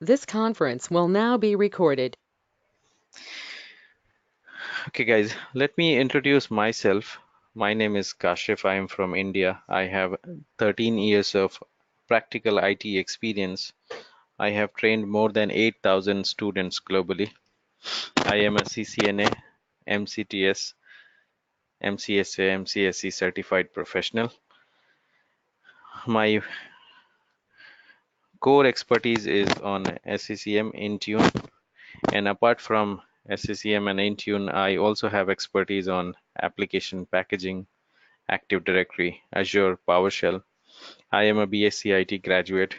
This conference will now be recorded. Okay guys, let me introduce myself. My name is Kashif. I am from India. I have 13 years of practical IT experience. I have trained more than 8,000 students globally. I am a CCNA, MCTS, MCSA, MCSE certified professional. My core expertise is on SCCM Intune, and apart from SCCM and Intune, I also have expertise on application packaging, Active Directory, Azure, PowerShell. I am a BSc IT graduate.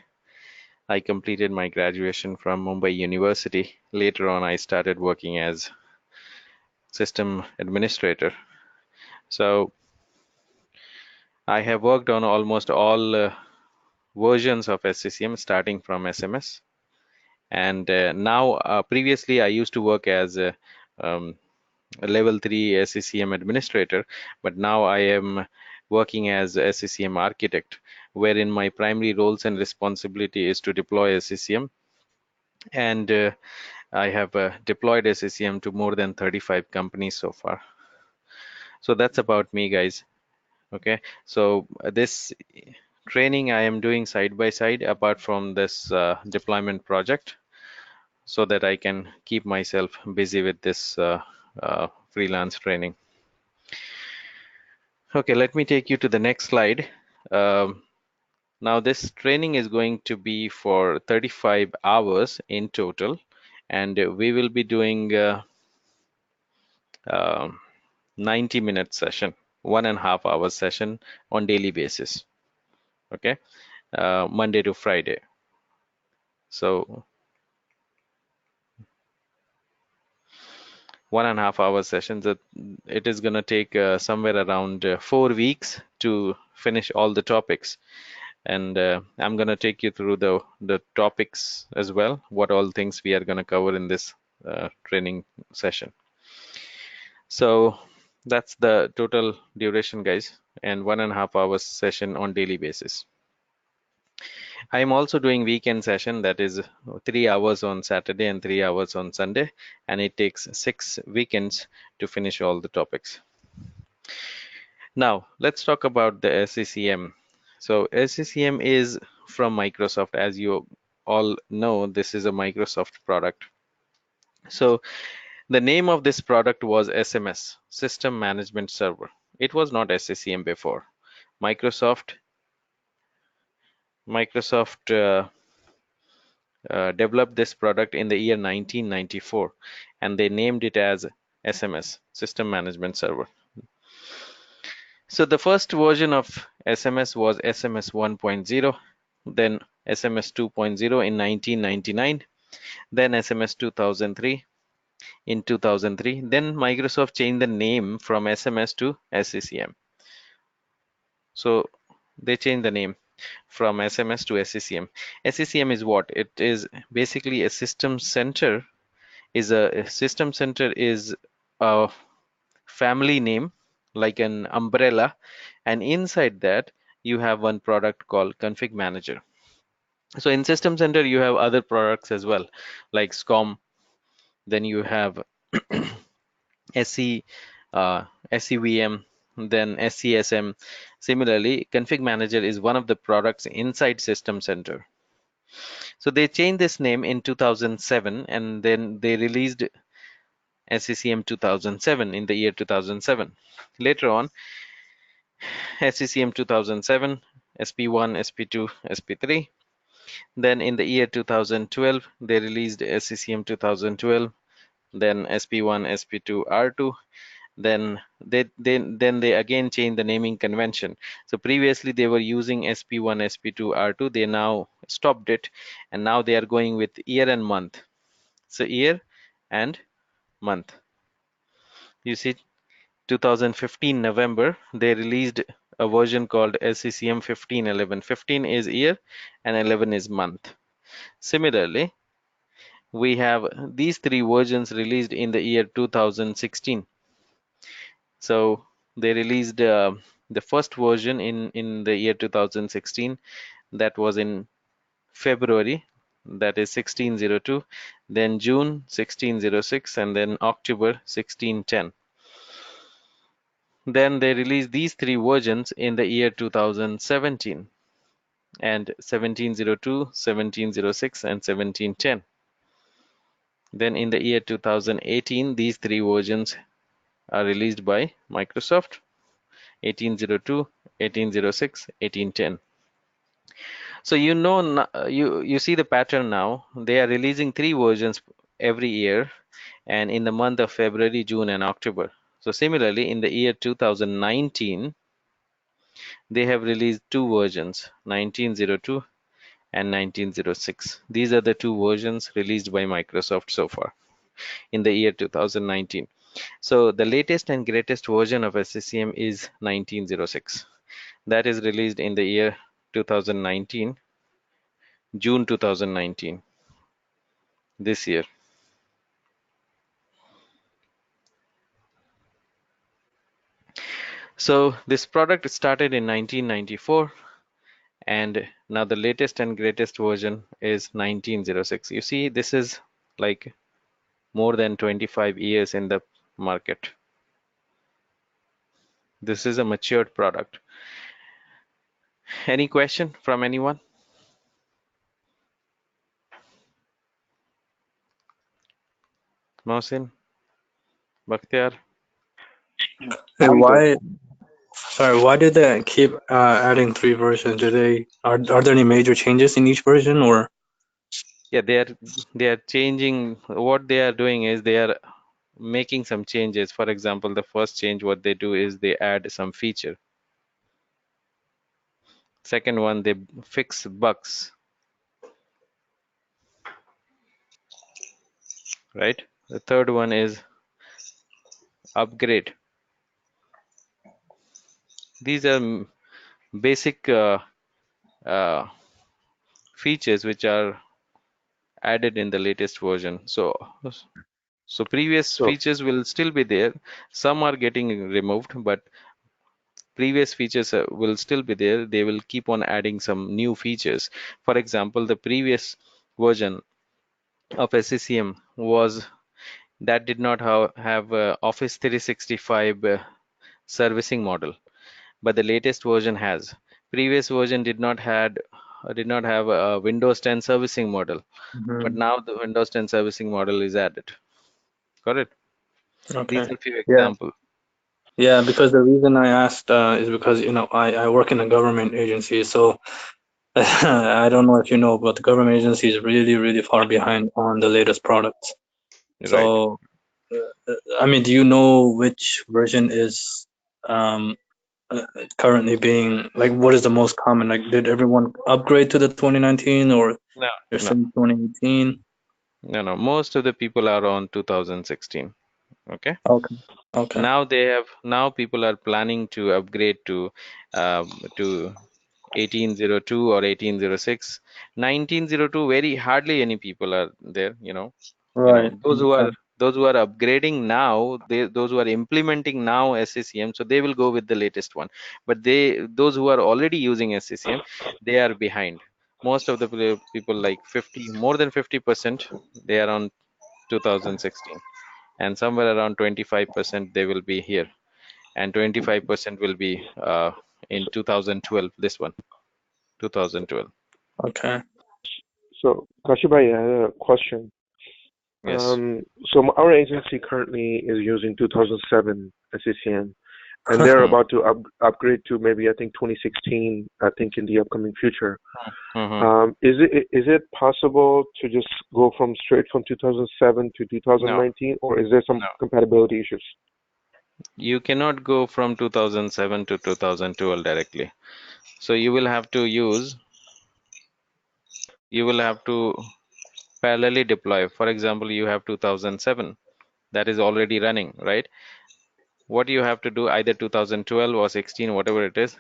I completed my graduation from Mumbai University. Later on, I started working as system administrator. So I have worked on almost all versions of SCCM, starting from SMS. And now, previously, I used to work as a level 3 SCCM administrator, but now I am working as a SCCM architect, wherein my primary roles and responsibility is to deploy SCCM. And I have deployed SCCM to more than 35 companies so far. So that's about me, guys. Okay, so this training I am doing side by side apart from this deployment project, so that I can keep myself busy with this freelance training. Okay, let me take you to the next slide. Um, Now this training is going to be for 35 hours in total, and we will be doing 90-minute session, 1.5 hour session on daily basis. Okay, Monday to Friday. So 1.5 hour sessions. It is going to take somewhere around 4 weeks to finish all the topics. And I'm going to take you through the topics as well, what all things we are going to cover in this training session. So that's the total duration, guys, and 1.5 hours session on daily basis. I am also doing weekend session, that is 3 hours on Saturday and 3 hours on Sunday, and it takes 6 weekends to finish all the topics. Now let's talk about the SCCM. So SCCM is from Microsoft. As you all know, this is a Microsoft product. So the name of this product was SMS, System Management Server. It was not SCCM before. Microsoft developed this product in the year 1994, and they named it as SMS, System Management Server. So the first version of SMS was SMS 1.0, then SMS 2.0 in 1999, then SMS 2003 in 2003. Then Microsoft changed the name from SMS to SCCM. So they changed the name from SMS to SCCM. SCCM is what? It is basically a system center. A system center is a family name, like an umbrella, and inside that you have one product called ConfigMgr. So in System Center you have other products as well, like SCOM. Then you have SC, SCVM, then SCSM. Similarly, Config Manager is one of the products inside System Center. So they changed this name in 2007, and then they released SCCM 2007 in the year 2007. Later on, SCCM 2007, SP1, SP2, SP3. Then in the year 2012, they released SCCM 2012, then SP1, SP2, R2. Then they again changed the naming convention. So previously they were using SP1, SP2, R2. They now stopped it, and now they are going with year and month. So year and month. You see, 2015 November, they released a version called SCCM 1511. 15 is year and 11 is month. Similarly, we have these three versions released in the year 2016. So they released the first version in the year 2016. That was in February. that is 1602, then June 1606, and then October 1610. Then they released these three versions in the year 2017, and 1702, 1706, and 1710. Then in the year 2018, these three versions are released by Microsoft: 1802, 1806, 1810. So you see the pattern now. They are releasing three versions every year, and in the month of February, June, and October. So similarly, in the year 2019, they have released two versions, 1902 and 1906. These are the two versions released by Microsoft so far in the year 2019. So the latest and greatest version of SCCM is 1906. That is released in the year 2019, June 2019, this year. So this product started in 1994, and now the latest and greatest version is 1906. You see, this is like more than 25 years in the market. This is a matured product. Any question from anyone? Mohsin, Bakhtiar? Hey, I'm good. why did they keep adding three versions? Are there any major changes in each version, or? Yeah, they are changing. What they are doing is they are making some changes. For example, the first change what they do is they add some feature. Second one, they fix bugs, right? The third one is upgrade. These are basic uh, features which are added in the latest version. So previous So, features will still be there. Some are getting removed, but previous features will still be there. They will keep on adding some new features. For example, the previous version of SCCM was that did not have Office 365 servicing model, but the latest version has. Previous version did not have a Windows 10 servicing model, but Mhm. now the Windows 10 servicing model is added. Correct. These Okay. are few Yeah. examples. Yeah, because the reason I asked is because I work in a government agency, so I don't know if you know, but the government agency is really, really far behind on the latest products. Right. So, I mean, do you know which version is um, currently being like, what is the most common? Like, did everyone upgrade to the 2019 or No, they're no, still 2018? no. Most of the people are on 2016. Okay. Okay. Okay. Now people are planning to upgrade to 1802 or 1806. 1902, very hardly any people are there, Right. those who are upgrading now, those who are implementing now SCCM, so they will go with the latest one. But those who are already using SCCM, they are behind. Most of the people, like 50, more than 50%, they are on 2016, and somewhere around 25% they will be here, and 25% will be in 2012. This one, 2012. Okay. so Kashibhai, I had a question. Yes. Our agency currently is using 2007 SCCM, and they're Hmm. about to upgrade to maybe I think 2016. I think in the upcoming future. Hmm. Is it possible to just go from straight from 2007 to No, 2019, or is there some no. compatibility issues? You cannot go from 2007 to 2012 directly. So you will have to parallelly deploy. For example, you have 2007 that is already running, right? What you have to do, either 2012 or 16, whatever it is,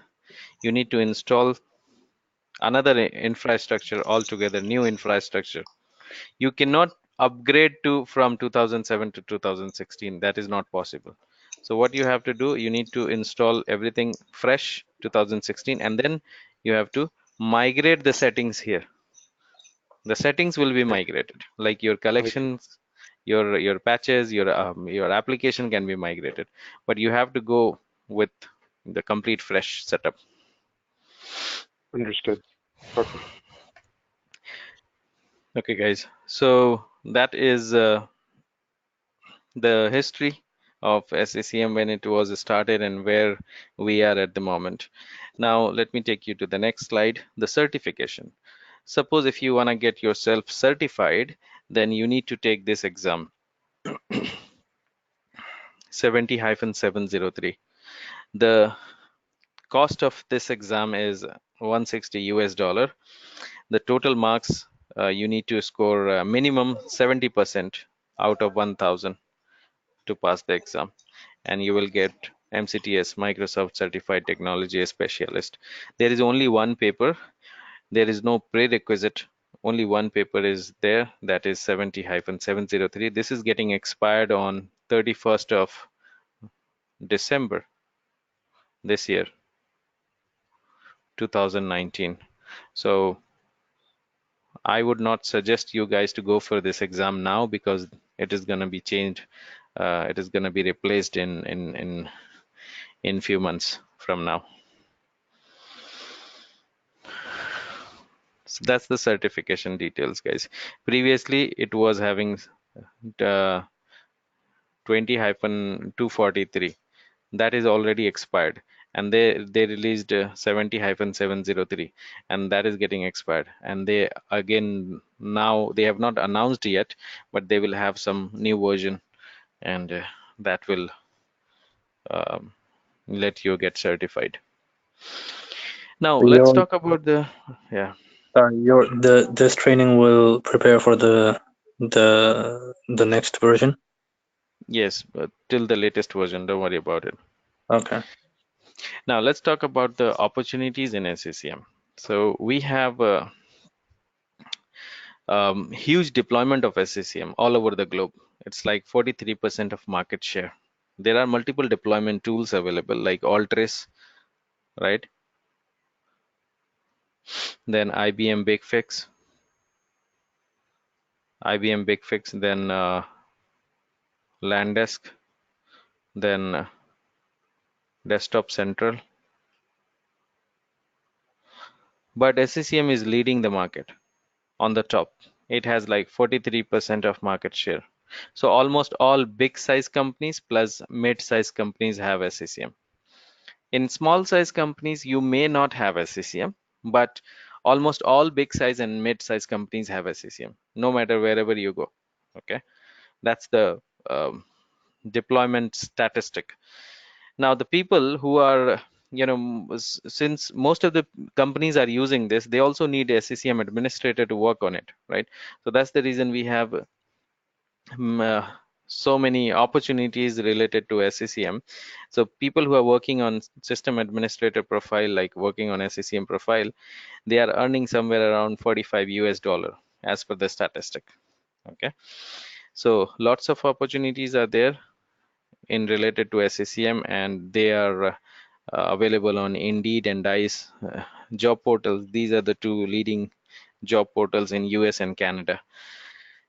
you need to install another infrastructure altogether, new infrastructure. You cannot upgrade to from 2007 to 2016. That is not possible. So what you have to do, you need to install everything fresh 2016, and then you have to migrate the settings here. The settings will be migrated, like your Okay. collections, your patches, your application can be migrated, but you have to go with the complete fresh setup. Understood. Okay. Okay, guys. So that is the history of SCCM when it was started and where we are at the moment. Now, let me take you to the next slide, the certification. Suppose if you want to get yourself certified, then you need to take this exam, 70-703. The cost of this exam is 160 US dollar. The total marks you need to score minimum 70% out of 1000 to pass the exam, and you will get MCTS, Microsoft Certified Technology Specialist. There is only one paper. There is no prerequisite. Only one paper is there, that is 70-703. This is getting expired on 31st of December this year, 2019. So I would not suggest you guys to go for this exam now, because it is going to be changed. It is going to be replaced in few months from now. So that's the certification details, guys. Previously, it was having 20-243. That is already expired, and they released 70-703, and that is getting expired. And they again, now they have not announced yet, but they will have some new version, and that will um, let you get certified. Now So let's your talk about the, yeah. your this training will prepare for the next version. Yes, but till the latest version, don't worry about it. Okay. Now let's talk about the opportunities in SCCM. So we have a huge deployment of SCCM all over the globe. It's like 43% of market share. There are multiple deployment tools available like Altris, right? Then IBM Big Fix, then Landesk, then Desktop Central. But SCCM is leading the market on the top. It has like 43% of market share. So almost all big size companies plus mid size companies have SCCM. In small size companies, you may not have SCCM, but almost all big size and mid size companies have SCCM, no matter wherever you go. Okay, that's the um, deployment statistic. Now, the people who are, since most of the companies are using this, they also need a SCCM administrator to work on it, right? So that's the reason we have so many opportunities related to SCCM. So people who are working on system administrator profile, like working on SCCM profile, they are earning somewhere around 45 US dollar as per the statistic. Okay, so lots of opportunities are there in related to SCCM, and they are available on Indeed and Dice job portals. These are the two leading job portals in US and Canada.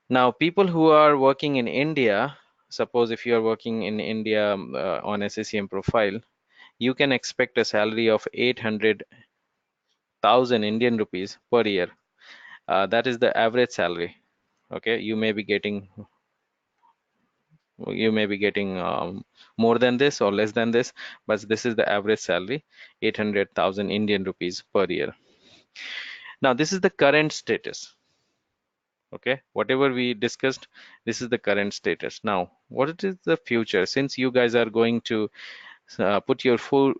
Now, people who are working in India, suppose if you are working in India on SCCM profile, you can expect a salary of 800,000 Indian rupees per year. That is the average salary. Okay, you may be getting more than this or less than this, but this is the average salary, 800,000 Indian rupees per year. Now, this is the current status. Okay, whatever we discussed, this is the current status. Now, what is the future? Since you guys are going to put your full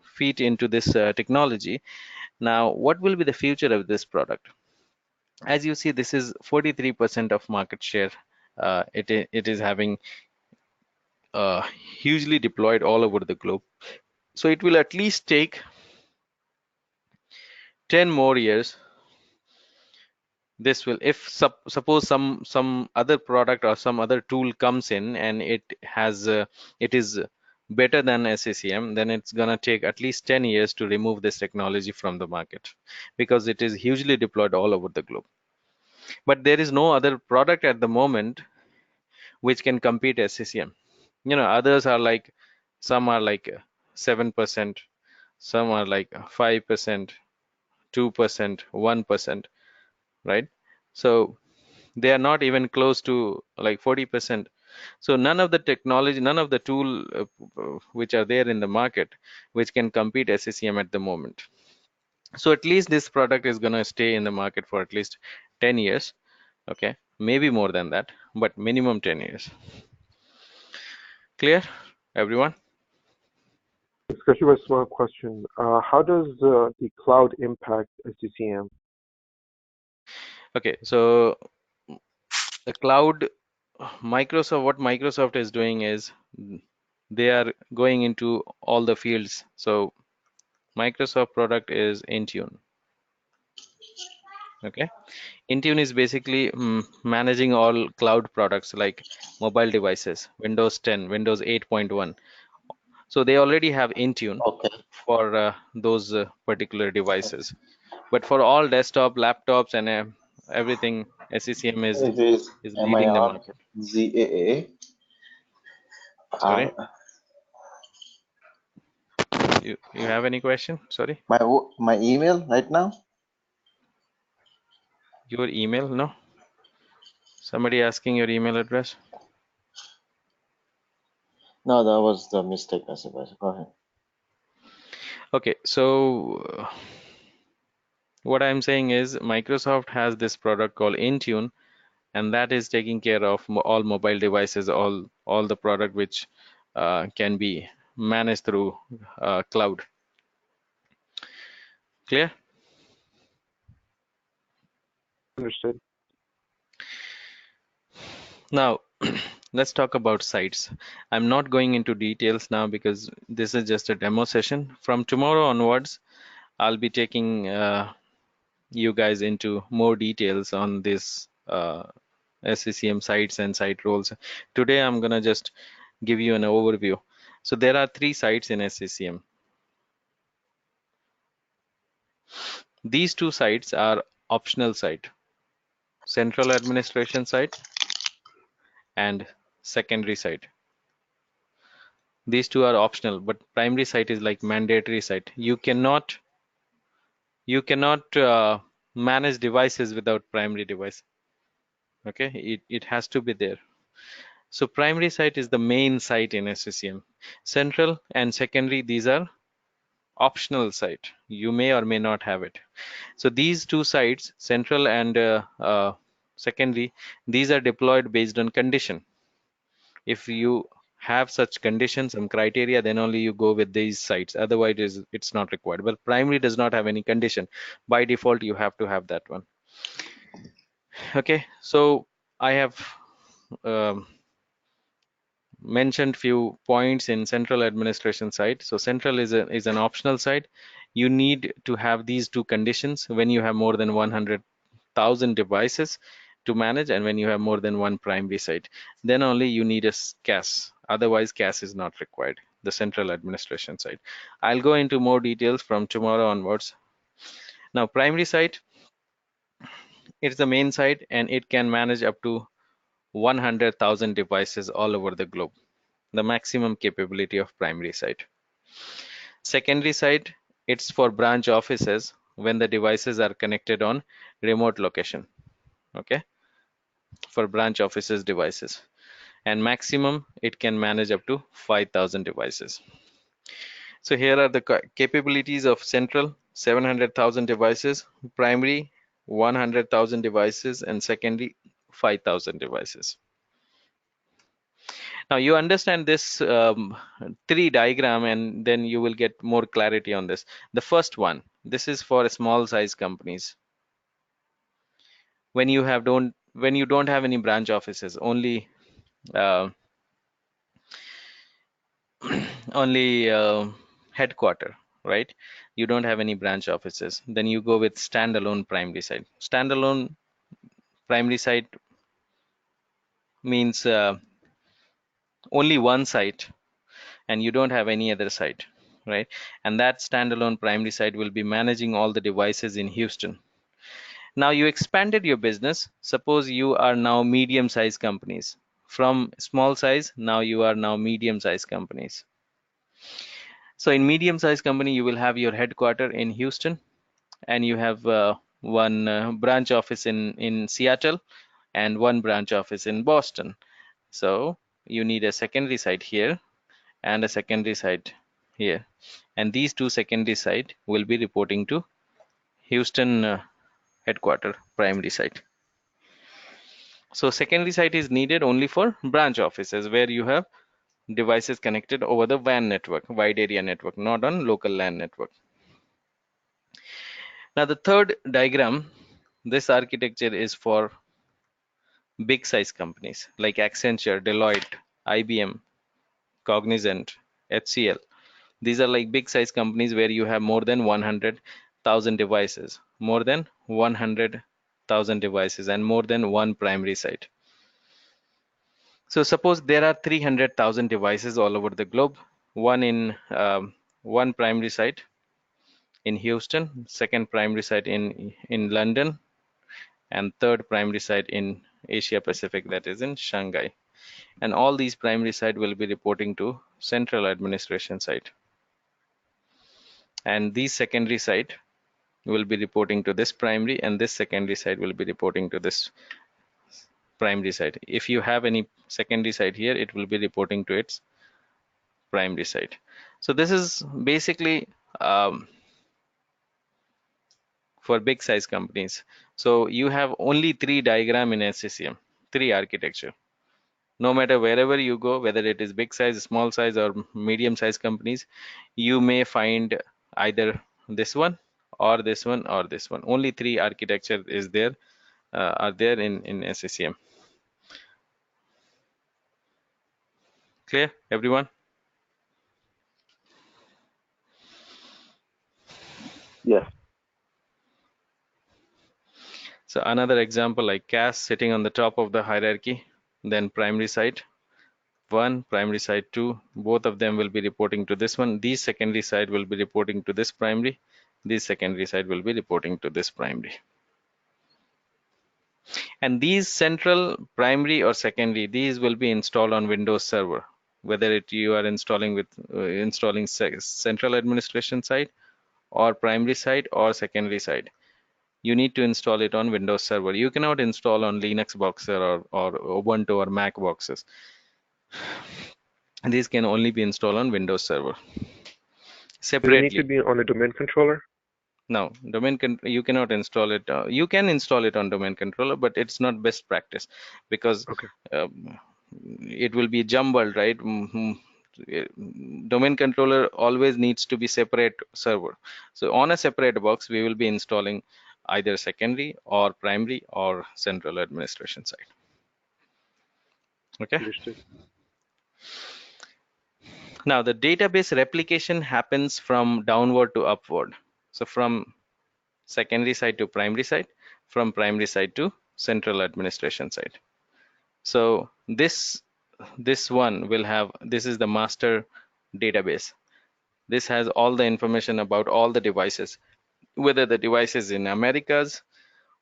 feet into this technology, now what will be the future of this product? As you see, this is 43% of market share. It is having hugely deployed all over the globe. So it will at least take 10 more years. This will, if suppose some other product or some other tool comes in and it is better than SCCM, then it's gonna take at least 10 years to remove this technology from the market, because it is hugely deployed all over the globe. But there is no other product at the moment which can compete SCCM. Others are like, some are like 7%, some are like 5%, 2%, 1%, right? So they are not even close to like 40%. So none of the technology, none of the tool which are there in the market which can compete SCCM at the moment. So at least this product is going to stay in the market for at least 10 years. Okay, maybe more than that, but minimum 10 years. Clear, everyone? Especially with small question. How does the cloud impact SCCM? Okay, so the cloud, what Microsoft is doing is they are going into all the fields. So Microsoft product is Intune. Okay, Intune is basically managing all cloud products like mobile devices, Windows 10, Windows 8.1. So they already have Intune Okay. for those particular devices. But for all desktop, laptops, and everything, SCCM It is is leading the MIR market. ZAA. Sorry, you have any question? Sorry, My email right now? your email? No, somebody asking your email address. No, that was the mistake, I suppose. Go ahead. Okay, so what I'm saying is Microsoft has this product called Intune, and that is taking care of all mobile devices, all the product which can be managed through cloud. Clear? Understood. Now, let's talk about sites. I'm not going into details now because this is just a demo session. From tomorrow onwards, I'll be taking you guys into more details on this SCCM sites and site roles. Today, I'm gonna just give you an overview. So there are 3 sites in SCCM. These 2 sites are optional site, central administration site and secondary site. These 2 are optional, but primary site is like mandatory site. You cannot manage devices without primary device. Okay, it has to be there. So primary site is the main site in SCCM. Central and secondary, these are optional site. You may or may not have it. So these 2 sites, central and secondary, these are deployed based on condition. If you have such conditions, some criteria, then only you go with these sites. Otherwise, it's not required. But primary does not have any condition. By default, you have to have that one. Okay, so I have mentioned few points in central administration site. So central is an optional site. You need to have these 2 conditions when you have more than 100,000 devices to manage, and when you have more than 1 primary site, then only you need a CAS. Otherwise, CAS is not required, the central administration site. I'll go into more details from tomorrow onwards. Now, primary site, it's the main site, and it can manage up to 100,000 devices all over the globe, the maximum capability of primary site. Secondary site, it's for branch offices when the devices are connected on remote location. Okay, for branch offices devices, and maximum it can manage up to 5,000 devices. So here are the capabilities of central: 700,000 devices, primary 100,000 devices, and secondary 5,000 devices. Now you understand this 3 diagram, and then you will get more clarity on this. The first one, this is for small size companies. When you don't have any branch offices, only uh, headquarter, right? You don't have any branch offices. Then you go with standalone primary site. Standalone primary site means only one site, and you don't have any other site, right? And that standalone primary site will be managing all the devices in Houston. Now you expanded your business. Suppose you are now medium-sized companies. From small size, now you are now medium-sized companies. So in medium-sized company, you will have your headquarter in Houston, and you have one branch office in Seattle and one branch office in Boston. So you need a secondary site here and a secondary site here, and these two secondary site will be reporting to Houston headquarter primary site. So secondary site is needed only for branch offices where you have devices connected over the WAN network, wide area network, not on local LAN network. Now the third diagram, this architecture is for big size companies like Accenture, Deloitte, IBM, Cognizant, HCL. These are like big size companies where you have more than 100,000 devices, more than 100,000 devices, and more than one primary site. So suppose there are 300,000 devices all over the globe, one in one primary site in Houston, second primary site in London, and third primary site in Asia Pacific, that is in Shanghai. And all these primary site will be reporting to central administration site. And these secondary site will be reporting to this primary, and this secondary site will be reporting to this primary site. If you have any secondary site here, it will be reporting to its primary site. So this is basically for big size companies. So you have only three diagram in SCCM, three architecture. No matter wherever you go, whether it is big size, small size, or medium size companies, you may find either this one or this one or this one. Only three architecture is there, are there in SCCM. Clear, everyone? Yes. So another example like CAS sitting on the top of the hierarchy, then primary site 1, primary site 2, both of them will be reporting to this one. These secondary site will be reporting to this primary. This secondary site will be reporting to this primary. And these central, primary or secondary, these will be installed on Windows Server, whether you are installing with installing central administration site or primary site or secondary site. You need to install it on Windows Server. You cannot install on Linux boxes or Ubuntu or Mac boxes. These can only be installed on Windows Server separately. Do they need to be on a domain controller? No, you cannot install it. You can install it on domain controller, but it's not best practice because Okay. it will be jumbled, right? Domain controller always needs to be separate server. So on a separate box, we will be installing either secondary or primary or central administration side. Okay. Understood. Now the database replication happens from downward to upward. So from secondary side to primary side, from primary side to central administration side. So this one will have, this is the master database. This has all the information about all the devices, whether the device is in Americas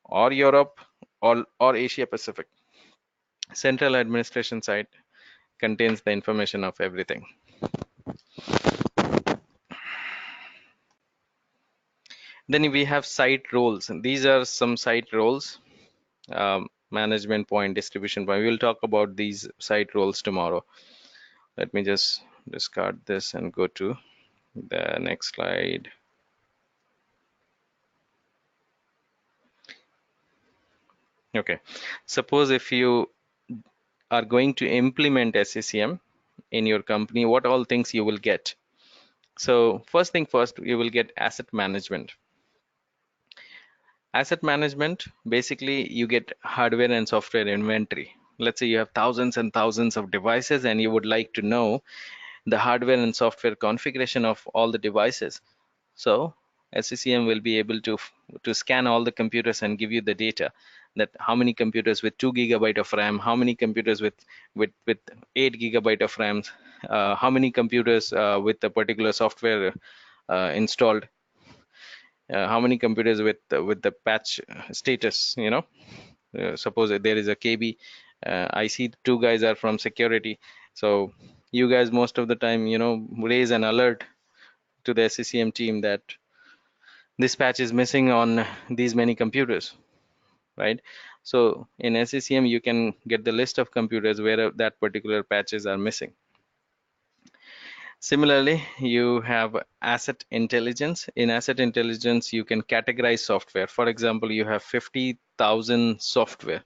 or Europe or Asia Pacific. Central administration side contains the information of everything. Then we have site roles. These are some site roles. Management point, distribution point. We will talk about these site roles tomorrow. Let me just discard this and go to the next slide. Okay, suppose if you are going to implement SCCM in your company, what all things you will get. So first thing first, you will get asset management. Asset management, basically you get hardware and software inventory. Let's say you have thousands and thousands of devices and you would like to know the hardware and software configuration of all the devices. So SCCM will be able to scan all the computers and give you the data, that how many computers with 2 GB of RAM, how many computers with 8 GB of RAM, how many computers with a particular software installed, how many computers with the patch status, you know. Suppose there is a KB, I see two guys are from security, so you guys most of the time, you know, raise an alert to the SCCM team that this patch is missing on these many computers, right? So in SCCM you can get the list of computers where that particular patches are missing. Similarly, you have asset intelligence. In asset intelligence, you can categorize software. For example, you have 50,000 software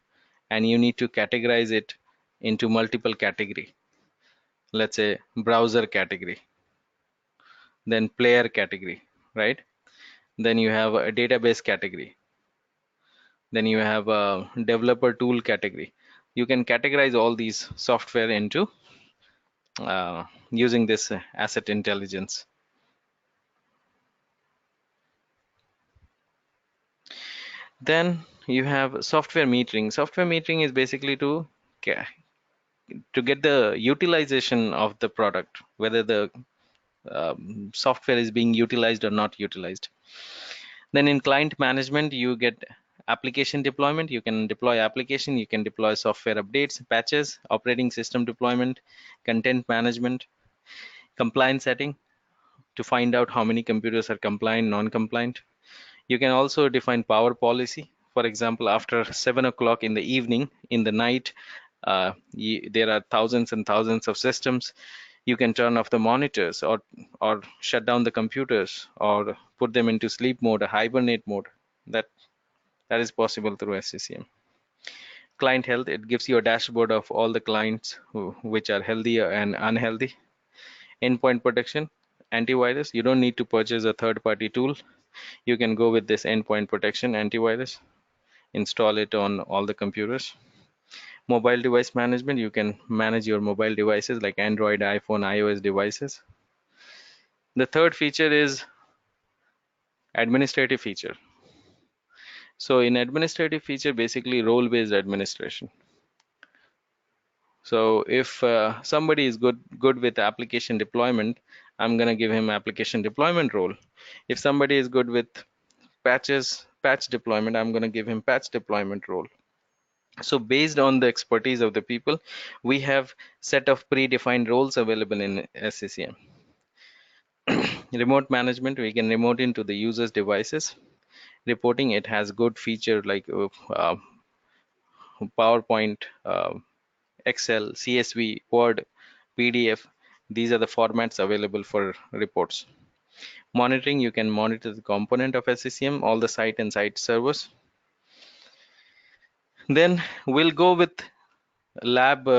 and you need to categorize it into multiple category. Let's say browser category, then player category, right? Then you have a database category. Then you have a developer tool category. You can categorize all these software into using this asset intelligence. Then you have software metering. Software metering is basically to get the utilization of the product, whether the software is being utilized or not utilized. Then in client management, you get application deployment. You can deploy application, you can deploy software updates, patches, operating system deployment, content management, compliance setting to find out how many computers are compliant, non-compliant. You can also define power policy. For example, after 7 o'clock in the evening, in the night, there are thousands and thousands of systems. You can turn off the monitors or shut down the computers or put them into sleep mode or hibernate mode. That is possible through SCCM. Client health, it gives you a dashboard of all the clients which are healthy and unhealthy. Endpoint protection, antivirus, you don't need to purchase a third-party tool. You can go with this endpoint protection antivirus, install it on all the computers. Mobile device management, you can manage your mobile devices like Android, iPhone, iOS devices. The third feature is administrative feature. So in administrative feature, basically role-based administration. So if somebody is good with application deployment, I'm gonna give him application deployment role. If somebody is good with patch deployment, I'm gonna give him patch deployment role. So based on the expertise of the people, we have set of predefined roles available in SCCM. Remote management, we can remote into the user's devices. Reporting, it has good feature like PowerPoint, Excel, CSV, Word, PDF. These are the formats available for reports. Monitoring, you can monitor the component of SCCM, all the site and site servers. Then we'll go with lab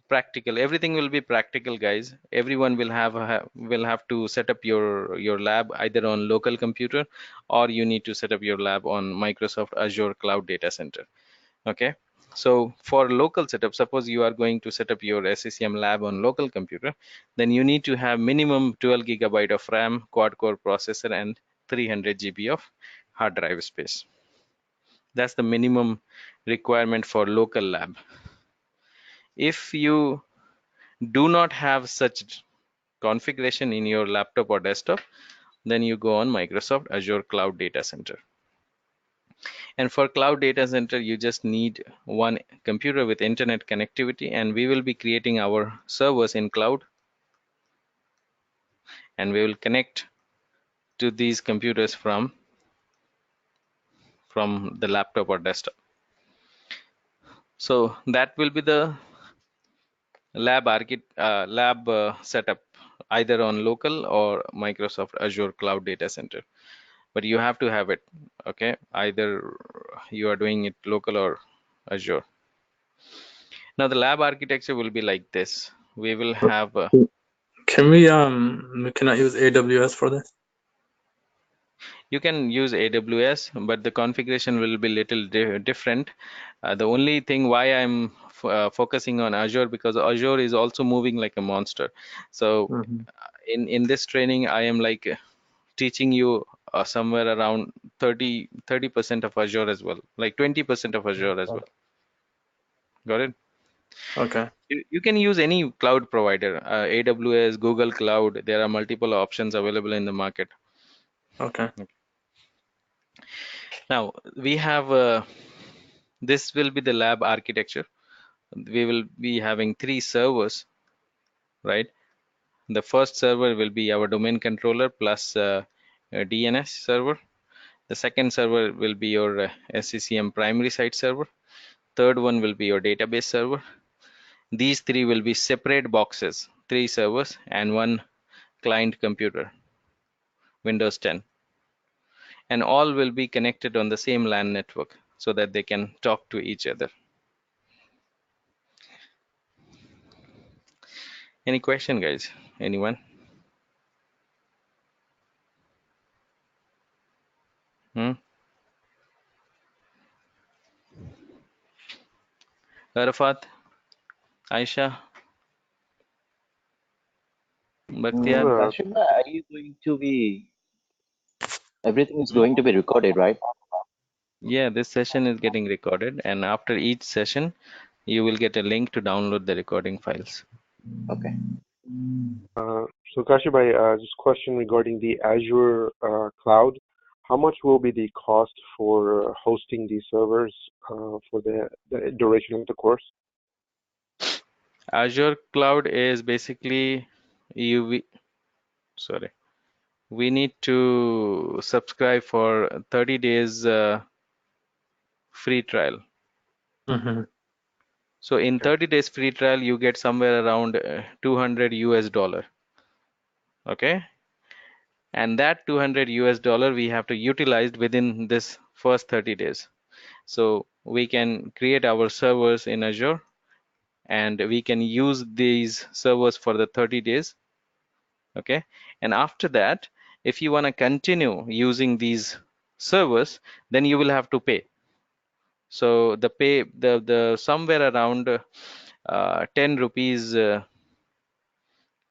practical. Everything will be practical, guys. Everyone will have to set up your lab either on local computer or you need to set up your lab on Microsoft Azure Cloud Data Center. Okay, so for local setup, suppose you are going to set up your SCCM lab on local computer, then you need to have minimum 12 GB of RAM, quad-core processor, and 300 GB of hard drive space. That's the minimum requirement for local lab. If you do not have such configuration in your laptop or desktop, then you go on Microsoft Azure Cloud Data Center. And for Cloud Data Center, you just need one computer with internet connectivity, and we will be creating our servers in cloud, and we will connect to these computers from the laptop or desktop. So that will be the lab setup, either on local or Microsoft Azure Cloud Data Center. But you have to have it, okay? Either you are doing it local or Azure. Now the lab architecture will be like this. We will have Can we cannot use AWS for this? you can use AWS, but the configuration will be little different. The only thing why I'm focusing on Azure, because Azure is also moving like a monster. So in this training, I am like teaching you somewhere around 30% of Azure as well, like 20% of Azure as well. Got it? Okay. You can use any cloud provider, AWS, Google Cloud. There are multiple options available in the market. Okay. Now we have this will be the lab architecture. We will be having 3 servers, right? The first server will be our domain controller plus a DNS server. The second server will be your SCCM primary site server. Third one will be your database server. These 3 will be separate boxes, 3 servers and 1 client computer, Windows 10. And all will be connected on the same LAN network so that they can talk to each other. Any question, guys? Anyone? Arafat, Aisha, Bakhtiar? Kashima, are you going to be, everything is going to be recorded, right? Yeah, this session is getting recorded, and after each session, you will get a link to download the recording files. Okay. So Kashibai, just question regarding the Azure cloud. How much will be the cost for hosting these servers for the duration of the course? Azure Cloud is basically we need to subscribe for 30 days free trial. Mm-hmm. So in 30 days free trial, you get somewhere around $200 US. Okay, and that $200 US we have to utilize within this first 30 days. So we can create our servers in Azure, and we can use these servers for the 30 days. Okay, and after that, if you want to continue using these servers, then you will have to pay. So the somewhere around 10 rupees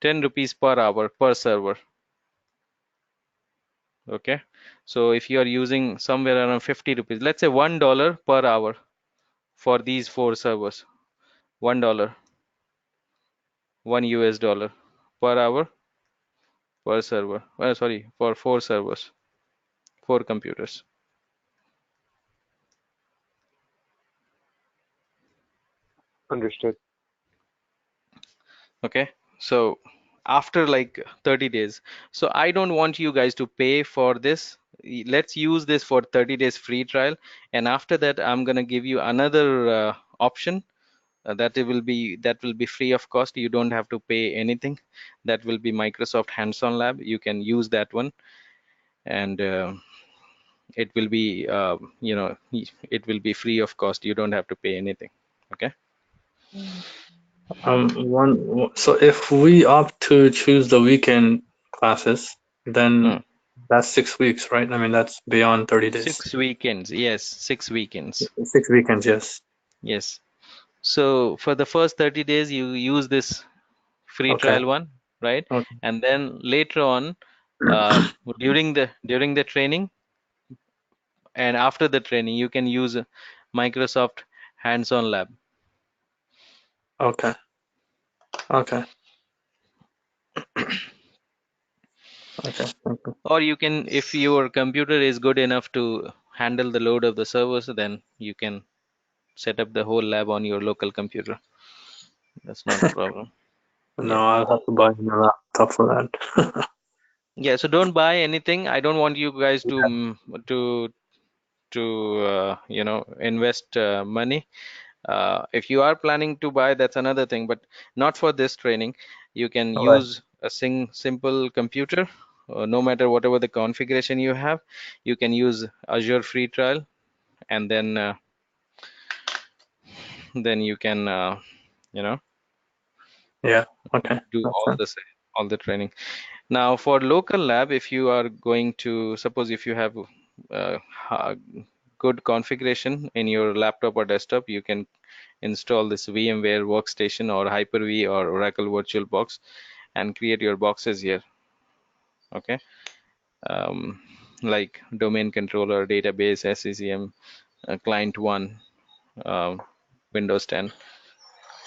10 rupees per hour per server. Okay, so if you are using somewhere around 50 rupees, let's say $1 per hour for these 4 servers, $1, $1 US per hour per server. Sorry, for 4 servers, 4 computers. Understood. Okay, so after like 30 days, so I don't want you guys to pay for this. Let's use this for 30 days free trial, and after that I'm gonna give you another option that will be free of cost. You don't have to pay anything. That will be Microsoft Hands-on Lab. You can use that one, and it will be it will be free of cost. You don't have to pay anything. Okay. So if we opt to choose the weekend classes, then that's 6 weeks, right? I mean, that's beyond 30 days. 6 weekends. Yes, 6 weekends. 6 weekends, yes. Yes. So for the first 30 days, you use this free Okay. trial one, right? Okay. And then later on, during the training and after the training, you can use Microsoft Hands-on Lab. Okay. Okay. Okay. Thank you. Or you can, if your computer is good enough to handle the load of the servers, then you can set up the whole lab on your local computer. That's not a problem. No, Yeah. I'll have to buy a laptop for that. Yeah. So don't buy anything. I don't want you guys to invest money. If you are planning to buy, that's another thing, but not for this training. You can All right. use a simple computer, no matter whatever the configuration you have. You can use Azure free trial, and then you can Yeah. Okay. do Makes sense. all the training. Now for local lab, if you are going to, suppose if you have good configuration in your laptop or desktop, you can install this VMware workstation or Hyper-V or Oracle VirtualBox and create your boxes here. Okay, like domain controller, database, SCCM, client 1, Windows 10.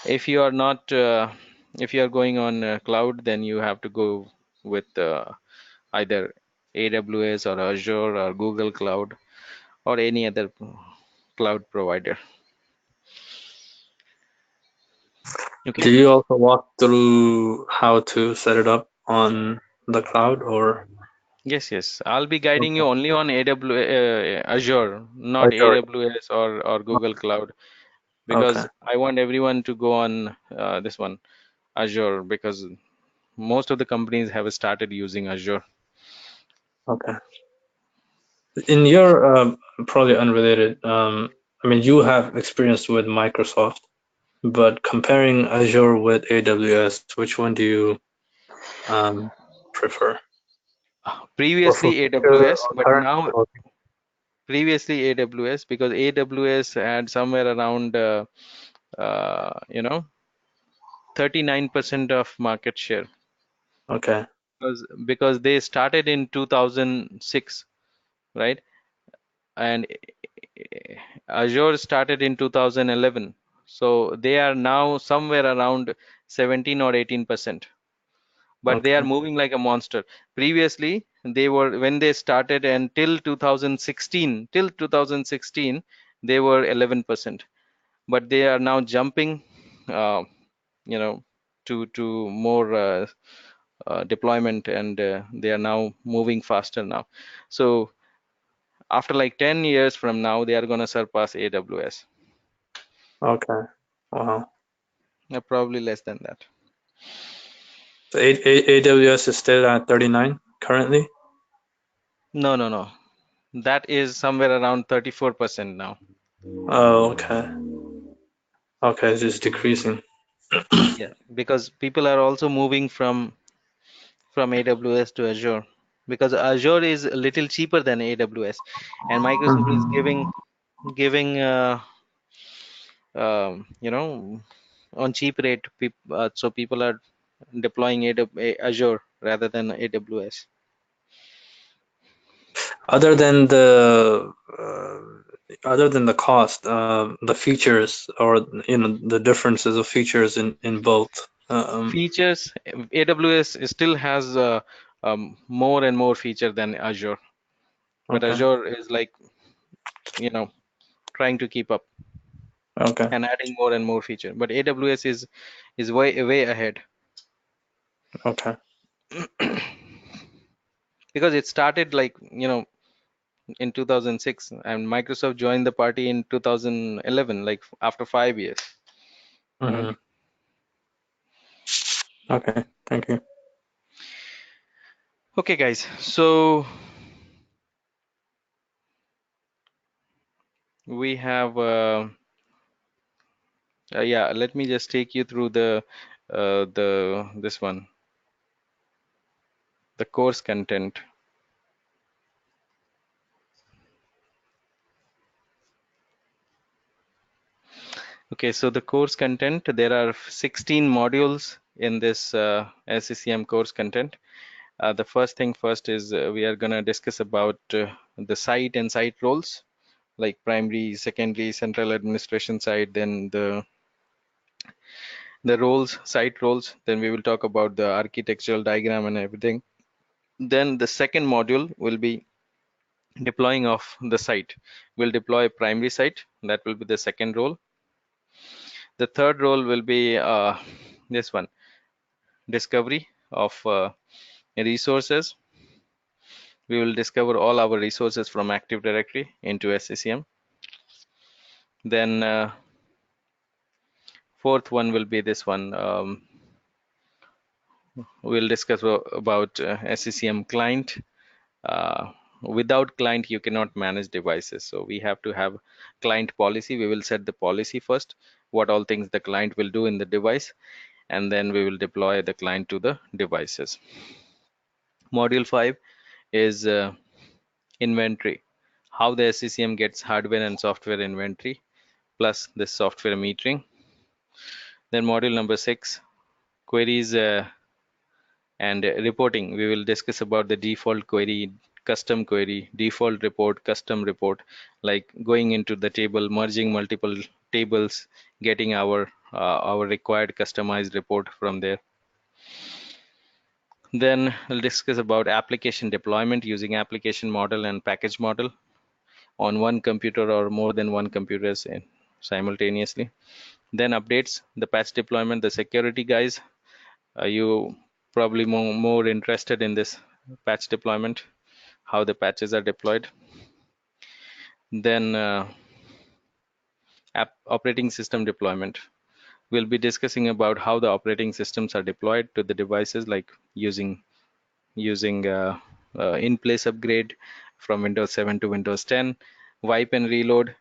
If you are not if you are going on cloud, then you have to go with either AWS or Azure or Google Cloud or any other cloud provider. Do you also walk through how to set it up on the cloud, or? Yes. I'll be guiding you Okay. only on Azure, not Azure. AWS or Google Cloud, Okay. because I want everyone to go on this one, Azure, because most of the companies have started using Azure. Okay. In your probably unrelated, I mean, you have experience with Microsoft, but comparing Azure with AWS, which one do you prefer? Or for Previously future AWS, or but current? now Okay. previously AWS, because AWS had somewhere around you know 39% of market share, Okay. because they started in 2006, right? And Azure started in 2011, so they are now somewhere around 17 or 18%, but they are Okay. moving like a monster. Previously they were, when they started until 2016 they were 11%, but they are now jumping uh, you know to more deployment, and they are now moving faster now. So after like 10 years from now they are going to surpass AWS. Okay. Wow. Probably less than that. So AWS is still at 39 currently? No, that is somewhere around 34% now. Oh, okay. Okay, it's just decreasing. Yeah, because people are also moving from AWS to Azure, because Azure is a little cheaper than AWS, and Microsoft is Mhm. giving on cheap rate, so people are deploying Azure rather than AWS. Other than the cost, the features, or the differences of features in both. Features, AWS still has more and more feature than Azure, but Okay. Azure is like trying to keep up Okay. and adding more and more feature, but AWS is way ahead. Okay. Because it started like in 2006, and Microsoft joined the party in 2011, like after 5 years, right? Hmm. Okay. Thank you. Okay, guys, so we have yeah, let me just take you through the this one, the course content. Okay, so the course content, there are 16 modules in this SCCM course content. The first thing first is we are going to discuss about the site and site roles, like primary, secondary, central administration side, then the roles, site roles. Then we will talk about the architectural diagram and everything. Then the second module will be deploying of the site. We'll deploy primary site. That will be the second role. The third role will be this one, discovery of resources. We will discover all our resources from Active Directory into SCCM. Then fourth one will be this one. We'll discuss about SCCM client. Without client, you cannot manage devices. So we have to have client policy. We will set the policy first, what all things the client will do in the device, and then we will deploy the client to the devices. Module 5 is inventory, how the SCCM gets hardware and software inventory, plus the software metering. Then module number 6, queries and reporting. We will discuss about the default query, custom query, default report, custom report, like going into the table, merging multiple tables, getting our required customized report from there. Then we'll discuss about application deployment using application model and package model on one computer or more than one computers simultaneously. Then updates, the patch deployment, the security guys. Are you probably more interested in this patch deployment, how the patches are deployed? Then operating system deployment. We'll be discussing about how the operating systems are deployed to the devices, like using in-place upgrade from Windows 7 to Windows 10, wipe and reload,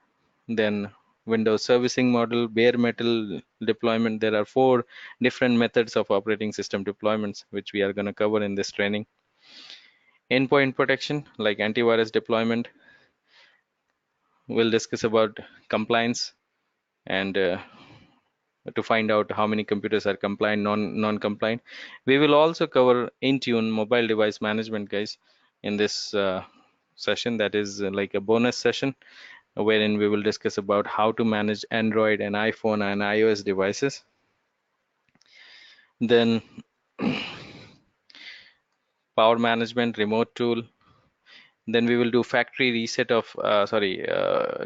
then Windows servicing model, bare metal deployment. There are 4 different methods of operating system deployments, which we are going to cover in this training. Endpoint protection, like antivirus deployment. We'll discuss about compliance and to find out how many computers are compliant, non-compliant. We will also cover Intune mobile device management, guys, in this session. That is like a bonus session wherein we will discuss about how to manage Android and iPhone and iOS devices. Then power management, remote tool. Then we will do factory reset of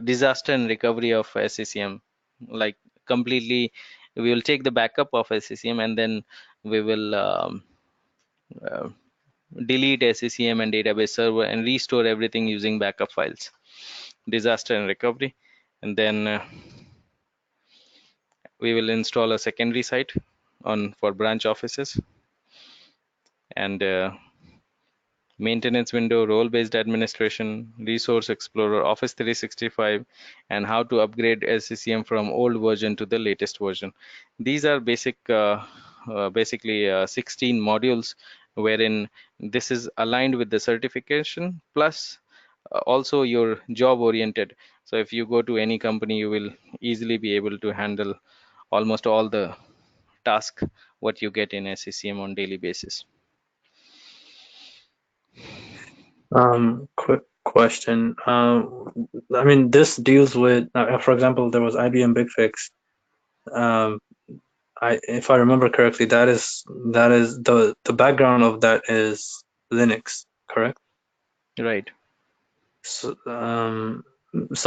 disaster and recovery of SCCM, like completely. We will take the backup of SCCM and then we will uh, delete SCCM and database server and restore everything using backup files. Disaster and recovery. And then we will install a secondary site for branch offices. And maintenance window, role-based administration, resource explorer, Office 365, and how to upgrade SCCM from old version to the latest version. These are basically 16 modules wherein this is aligned with the certification, plus also your job oriented. So if you go to any company, you will easily be able to handle almost all the tasks what you get in SCCM on daily basis. Quick question. I mean, this deals with, for example, there was IBM BigFix. If I remember correctly, that is the background of that is Linux, correct? Right. So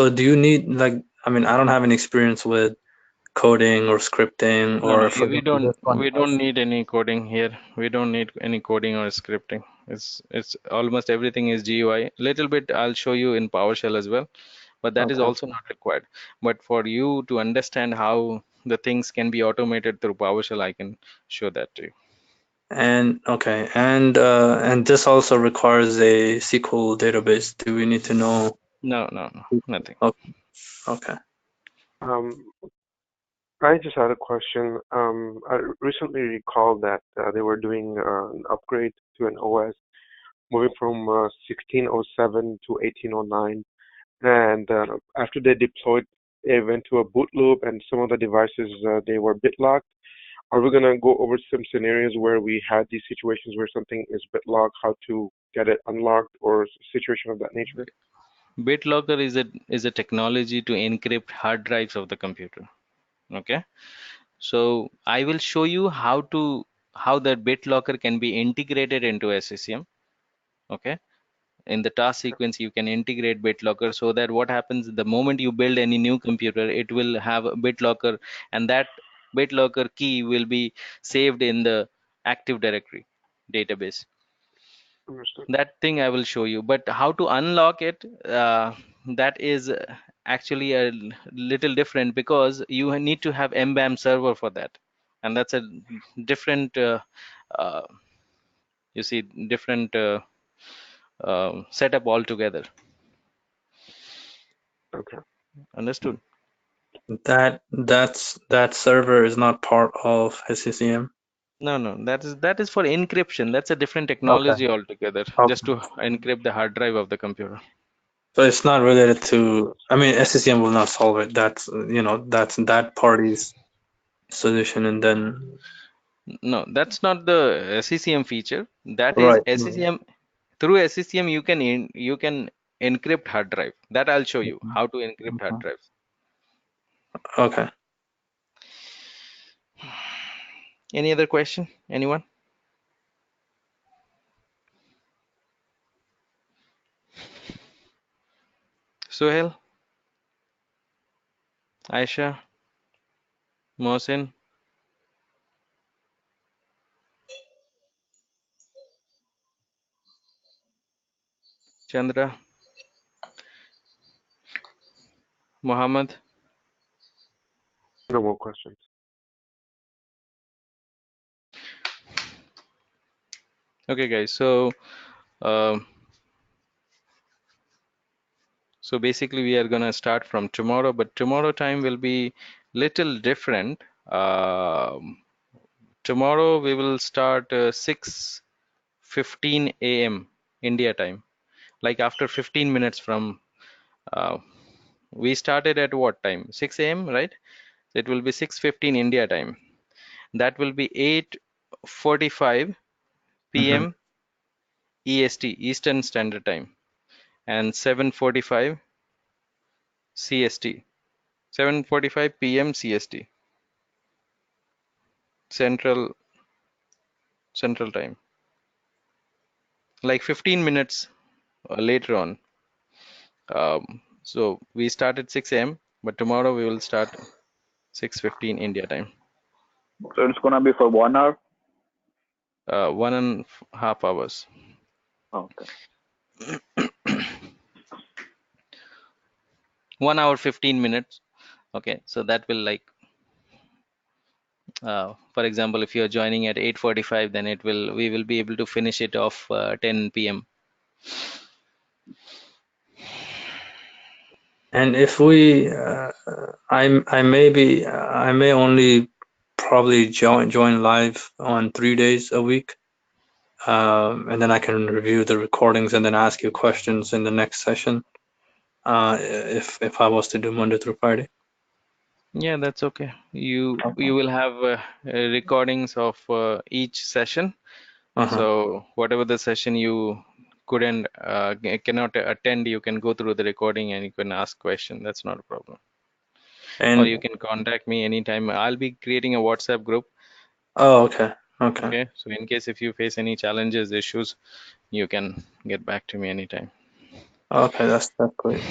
do you need, like, I mean, I don't have any experience with coding or scripting, No, or for we example, don't this one. we don't need any coding here. We don't need any coding or scripting. It's almost everything is GUI. Little bit I'll show you in PowerShell as well, but that is Okay. also not required. But for you to understand how the things can be automated through PowerShell, I can show that to you. And okay, and this also requires a SQL database. Do we need to know? No, nothing. Okay. Okay. I just had a question. I recently recalled that they were doing an upgrade to an OS, moving from 1607 to 1809. And after they deployed, it went to a boot loop, and some of the devices they were BitLocked. Are we gonna go over some scenarios where we had these situations where something is BitLocked, how to get it unlocked, or situation of that nature? BitLocker is a technology to encrypt hard drives of the computer. Okay, so I will show you how that BitLocker can be integrated into SCCM. Okay, in the task sequence you can integrate BitLocker, so that what happens the moment you build any new computer, it will have a BitLocker, and that BitLocker key will be saved in the Active Directory database. Understood. That thing I will show you, but how to unlock it, that is actually a little different, because you need to have MBAM server for that, and that's a different uh, you see different setup altogether. Okay. Understood? That server is not part of SCCM. No, that is for encryption. That's a different Okay. technology altogether, just Okay. to encrypt the hard drive of the computer. So it's not related to, I mean, SCCM will not solve it. That's, that's that party's solution, and then No, that's not the SCCM feature. That is right. SCCM. Through SCCM, you can encrypt hard drive. That I'll show you how to encrypt hard drives. Okay. Any other question? Anyone? Suhail, Aisha, Mohsin, Chandra, Muhammad. No more questions. Okay, guys. So basically we are gonna start from tomorrow, but tomorrow time will be little different. Tomorrow we will start 6:15 a.m. India time, like after 15 minutes from we started at what time? 6 a.m., right? So it will be 6:15 India time. That will be 8:45 Mm-hmm. p.m. EST, Eastern Standard Time, and 7:45 CST, 7:45 p.m. CST, Central Time. Like 15 minutes later on. So we start at 6 a.m., but tomorrow we will start 6:15 India time. So it's gonna be for 1 hour? 1.5 hours. Okay. 1 hour 15 minutes. Okay, so that will like for example, if you're joining at 8:45, then we will be able to finish it off 10 p.m. And if we, I may only probably join live on 3 days a week, and then I can review the recordings and then ask you questions in the next session. If I was to do Monday through Friday. Yeah, that's okay. You Okay. will have recordings of each session. So whatever the session you cannot attend, you can go through the recording and you can ask question. That's not a problem. Or you And can contact me anytime. I'll be creating a WhatsApp group. oh, okay. Okay. So in case if you face any challenges, issues, you can get back to me anytime. Okay, that's great.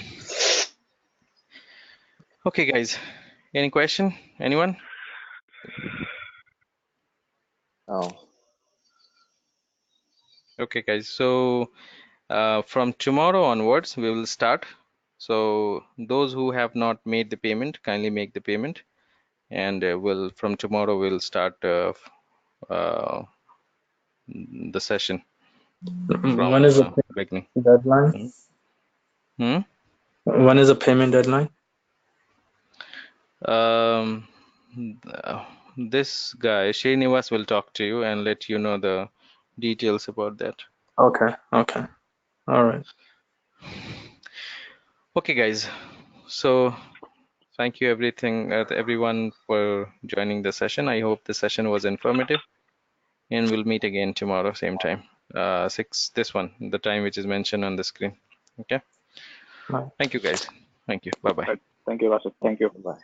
Okay, guys. Any question? Anyone? Oh, Okay, guys. So from tomorrow onwards, we will start. So those who have not made the payment, kindly make the payment, and from tomorrow we'll start the session When is the from beginning. deadline? Hmm? When is the payment deadline? This guy Srinivas will talk to you and let you know the details about that. Okay. All right. Okay, guys. So thank you everyone for joining the session. I hope the session was informative, and we'll meet again tomorrow, same time. 6, this one, the time which is mentioned on the screen. Okay. Bye. Thank you, guys. Thank you. Bye-bye. Right. Thank you, Vasu. Thank you. bye.